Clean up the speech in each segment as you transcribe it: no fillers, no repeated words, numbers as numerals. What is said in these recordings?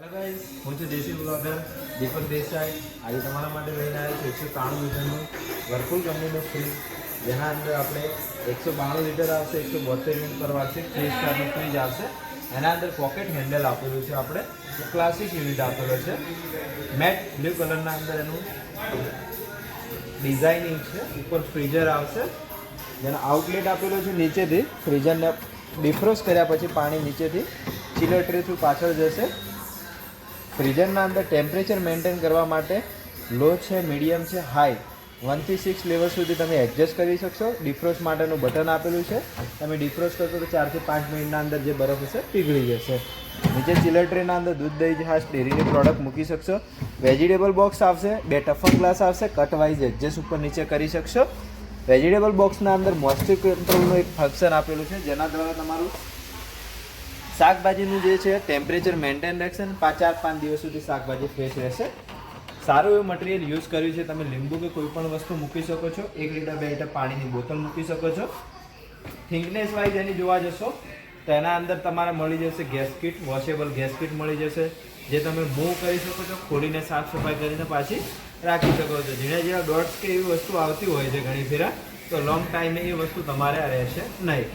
Hello guys, હું છું દેશી બ્લોગર દીપક દેસાઈ. આજે તમારા માટે લઈને આવ્યો છું 193 લીટરનું વર્લપૂલ કંપનીનું ફ્રીજ, જેના અંદર આપણે 192 લીટર આવશે, 172 યુનિટ પર વાર્ષિક 3 સ્ટારનું ફ્રીજ આવશે. એના અંદર પોકેટ હેન્ડલ આપેલું છે, આપણે ક્લાસિક યુનિટ આપેલો છે. મેટ બ્લુ કલરના અંદર એનું ડિઝાઇનિંગ છે. ઉપર ફ્રીઝર આવશે, જેનો આઉટલેટ આપેલો છે. નીચેથી ફ્રીઝરને ડિફ્રોસ્ટ કર્યા પછી પાણી નીચેથી ચિલર ટ્રે થ્રુ પાછળ જશે. ફ્રીઝરના અંદર ટેમ્પરેચર મેન્ટેન કરવા માટે લો છે, મીડિયમ છે, હાઈ 1 થી 6 લેવલ સુધી તમે એડજસ્ટ કરી શકશો. ડિફ્રોસ્ટ માટેનું બટન આપેલું છે. તમે ડિફ્રોસ્ટ કરશો તો 4 થી 5 મિનિટના અંદર જે બરફ હશે પીગળી જશે. નીચે ચિલર ટ્રેના અંદર દૂધ, દહીં, છાશ, ડેરીની પ્રોડક્ટ મૂકી શકશો. વેજીટેબલ બોક્સ આવશે, 2 ટફન ગ્લાસ આવશે. કટ વાઇઝ એડજસ્ટ ઉપર નીચે કરી શકશો. વેજીટેબલ બોક્સના અંદર મોઇસ્ચર કંટ્રોલનું એક ફંક્શન આપેલું છે, જેના દ્વારા તમારું શાકભાજીનું જે છે ટેમ્પરેચર મેન્ટેન રહેશે અને 4-5 દિવસ સુધી શાકભાજી ફ્રેશ રહેશે. સારું એવું મટીરિયલ યુઝ કર્યું છે. તમે લીંબુ કે કોઈ પણ વસ્તુ મૂકી શકો છો. 1 લીટર 2 લીટર પાણીની બોટલ મૂકી શકો છો. થિકનેસ વાઇઝ એની જોવા જશો તો એના અંદર તમારે મળી જશે gas kit, washable gas kit મળી જશે, જે તમે મૂવ કરી શકો છો, ખોલીને સાફ સફાઈ કરીને પાછી રાખી શકો છો. ઝીણા ઝીણા ડોટ્સ કે એવી વસ્તુ આવતી હોય છે ઘણી ફેરા, તો લોંગ ટાઈમે એ વસ્તુ તમારે રહેશે નહીં.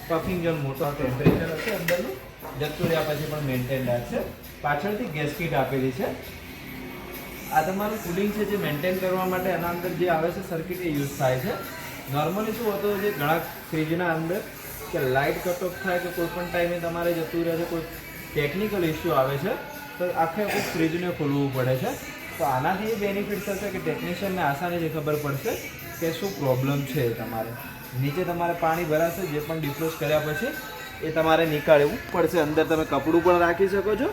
પફિંગ ઝોન મોટો ટેમ્પરેચર હશે અંદરનું, જતું રહ્યા પછી પણ મેન્ટેન રાખશે. પાછળથી ગેસ કીટ આપેલી છે. આ તમારું કુલિંગ છે જે મેન્ટેન કરવા માટે એના અંદર જે આવે છે સર્કિટ એ યુઝ થાય છે. નોર્મલી શું હતું, જે ઘણા ફ્રીજના અંદર કે લાઇટ કટ ઓફ થાય કે કોઈ પણ ટાઈમે તમારે જતું રહે છે, કોઈ ટેકનિકલ ઇસ્યુ આવે છે તો આખું ફ્રીજને ખોલવું પડે છે. તો આનાથી એ બેનિફિટ થશે કે ટેકનિશિયનને આસાનીથી ખબર પડશે કે શું પ્રોબ્લેમ છે. તમારે નીચે તમારે પાણી ભરાશે, જે પણ ડિફ્રોસ્ટ કર્યા પછી એ તમારે નીકાળવું પડશે. અંદર તમે કપડું પણ રાખી શકો છો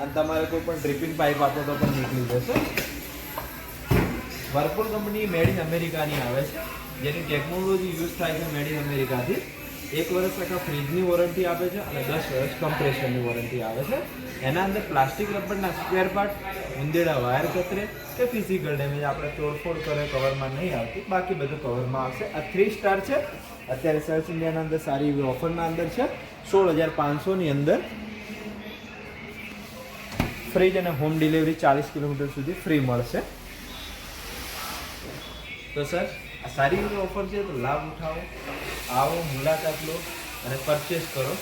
અને તમારે કોઈ પણ ડ્રિપિંગ પાઇપ આપો તો પણ નીકળી જશે. વર્લપૂલ કંપની મેડ ઇન અમેરિકાની આવે છે, જેની ટેકનોલોજી યુઝ થાય છે મેડ ઇન અમેરિકાથી. 1 વર્ષ ટકા ફ્રીજની વોરંટી આપે છે અને 10 વર્ષ કમ્પ્રેશરની વોરંટી આવે છે. એના અંદર પ્લાસ્ટિક રબરના સ્પેર પાર્ટ, ઉંદેડા વાયર કતરે કે ફિઝિકલ ડેમેજ આપણે તોડફોડ કરે કવરમાં નહીં આવતી, બાકી બધું કવરમાં આવશે. આ 3 સ્ટાર છે. અત્યારે સર્ચ ઇન્ડિયાના અંદર સારી એવી ઓફરના અંદર છે. 16,500ની અંદર ફ્રીજ અને હોમ ડિલિવરી 40 કિલોમીટર સુધી ફ્રી મળશે. તો સર, આ સારી એવી ઓફર છે, તો લાભ ઉઠાવો, આવો, મુલાકાત લો અને પરચેસ કરો.